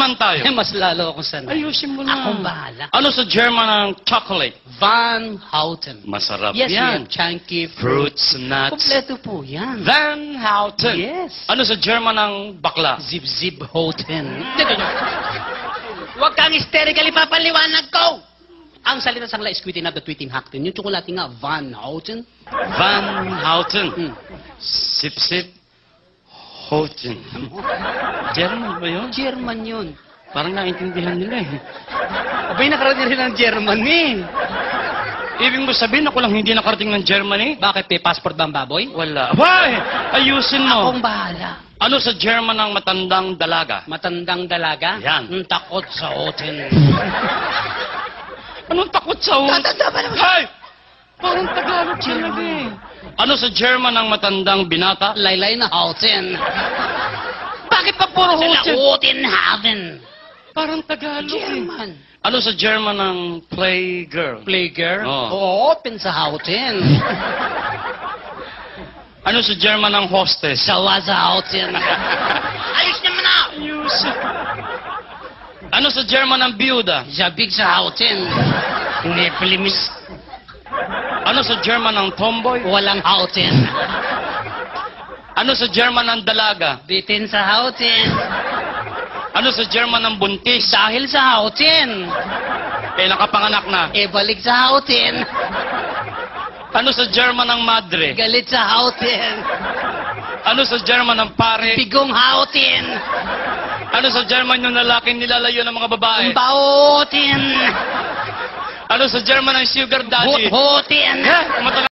German tayo. Mas lalo akong sanay. Ayusin mo na. Akong bahala. Ano sa German ang chocolate? Van Houten. Masarap Yes, yan. chunky Fruits, nuts. Kompleto po yan. Van Houten. Yes. Ano sa German ang bakla? Zip-zip Houten. Huwag kang hysterically papaliwanag ko! Ang salita sa kanila is tweeting up the tweeting Houten. Yung tsokolate nga, Van Houten. Van Houten. Hmm. Sip-sip. Houten. German ba yun? German yun. Parang naintindihan nila eh. Abay, nakarating rin ng German eh. Ibig mo sabihin ako lang hindi nakarating ng Germany? Bakit? May passport ba ang baboy? Wala. Why? Ayusin mo. Akong bahala. Ano sa German ang matandang dalaga? Matandang dalaga? Yan. Ang takot sa Houten. Anong takot sa ulo? Tatanda ba naman? Hey! Parang Tagalog talaga eh. Ano sa German ang matandang binata? Laylay na Houten. Bakit pa puro Houten? Houten haben. Parang Tagalog eh. German. Ano sa German ang playgirl? Playgirl? Oh. Open sa Houten. Ano sa German ang hostess? Sawa sa Houten. Ayos naman na! Ayus. Ano sa German ang biyuda? Zabig sa Houten. Neplimis. Ano sa German ang tomboy? Walang Houten. Ano sa German ang dalaga? Bitin sa Houten. Ano sa German ang buntis? Dahil sa Houten. Eh, nakapanganak na. E balik sa Houten. Ano sa German ang madre? Galit sa Houten. Ano sa German ang pare? Bigong Houten. Ano sa German yung lalaking nilalayo ng mga babae? Bautin. Ano sa German ang sugar daddy? Houten. Ha?